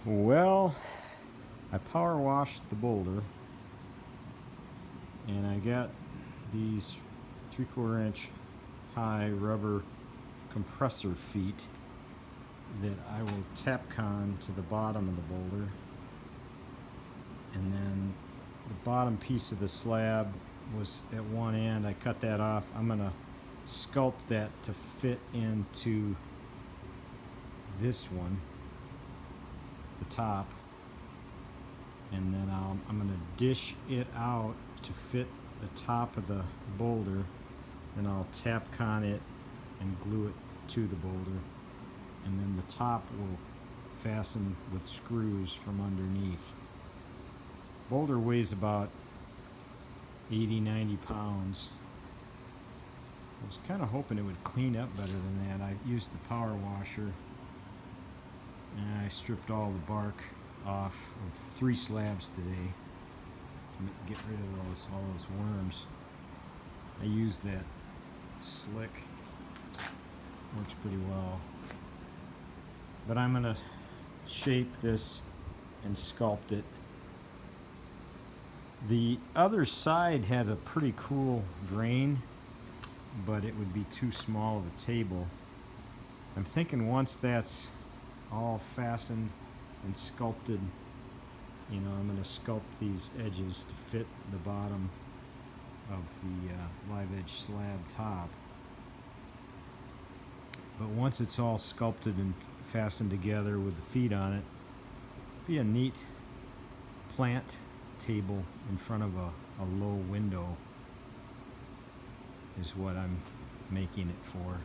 Well, I power washed the boulder and I got these 3/4 inch high rubber compressor feet that I will Tapcon to the bottom of the boulder, and then the bottom piece of the slab was at one end. I cut that off. I'm going to sculpt that to fit into this one, the top, and then I'm going to dish it out to fit the top of the boulder, and I'll Tapcon it and glue it to the boulder, and then the top will fasten with screws from underneath. Boulder weighs about 80-90 pounds. I was kind of hoping it would clean up better than that. I used the power washer and I stripped all the bark off of 3 slabs today to get rid of all those worms. I used that slick, works pretty well. But I'm going to shape this and sculpt it. The other side has a pretty cool grain, but it would be too small of a table. I'm thinking once that's all fastened and sculpted, I'm going to sculpt these edges to fit the bottom of the live edge slab top. But once it's all sculpted and fastened together with the feet on it, be a neat plant table in front of a low window is what I'm making it for.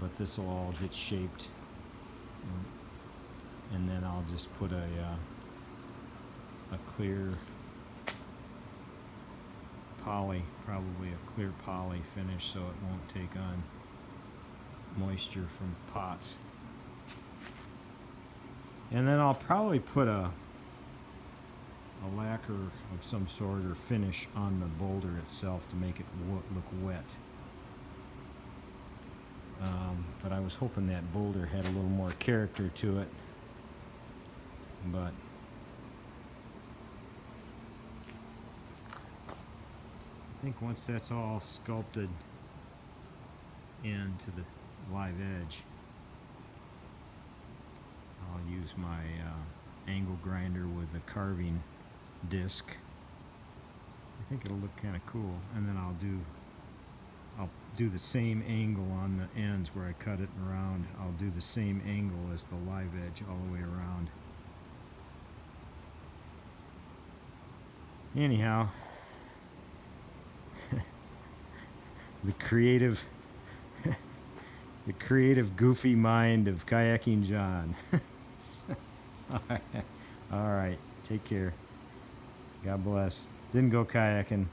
But this will all get shaped, and then I'll just put a clear poly, probably a clear poly finish, so it won't take on moisture from pots. And then I'll probably put a lacquer of some sort or finish on the boulder itself to make it look wet. But I was hoping that boulder had a little more character to it. But I think once that's all sculpted into the live edge, I'll use my angle grinder with a carving disc. I think it'll look kind of cool, and then I'll do the same angle on the ends where I cut it around. I'll do the same angle as the live edge all the way around. Anyhow, the creative goofy mind of Kayaking John. All right, take care. God bless. Didn't go kayaking.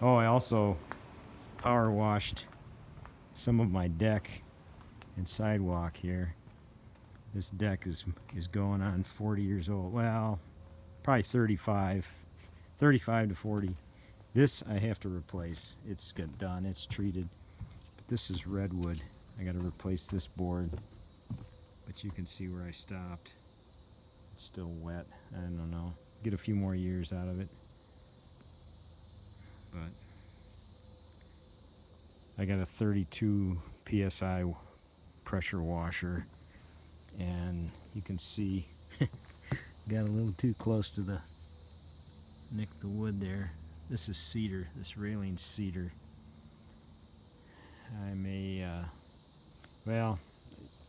I also power washed some of my deck and sidewalk here. This deck is going on 40 years old. Well, probably 35 to 40. This I have to replace. It's got done. It's treated. But this is redwood. I got to replace this board. But you can see where I stopped. It's still wet. I don't know. Get a few more years out of it. But I got a 32 psi pressure washer, and you can see got a little too close to the nick the wood there. This is cedar, this railing cedar. I may well,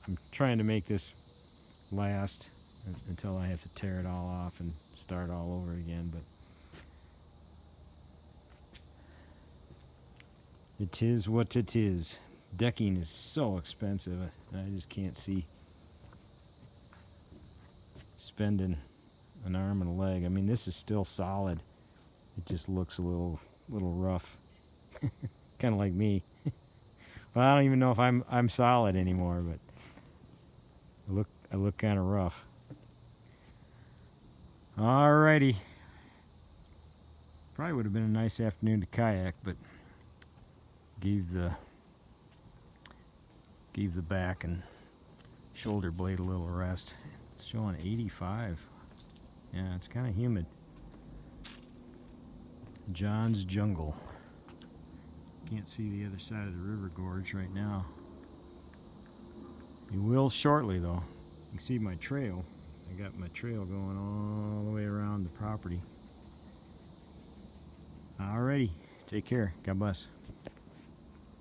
I'm trying to make this last until I have to tear it all off and start all over again, but it is what it is. Decking is so expensive. I just can't see spending an arm and a leg. I mean, this is still solid. It just looks a little rough. Kind of like me. Well, I don't even know if I'm solid anymore, but I look kind of rough. Alrighty. Probably would have been a nice afternoon to kayak, but gave the back and shoulder blade a little rest. It's showing 85. Yeah, it's kind of humid. John's Jungle. Can't see the other side of the river gorge right now. You will shortly though. You can see my trail. I got my trail going all the way around the property. Alrighty, take care. God bless.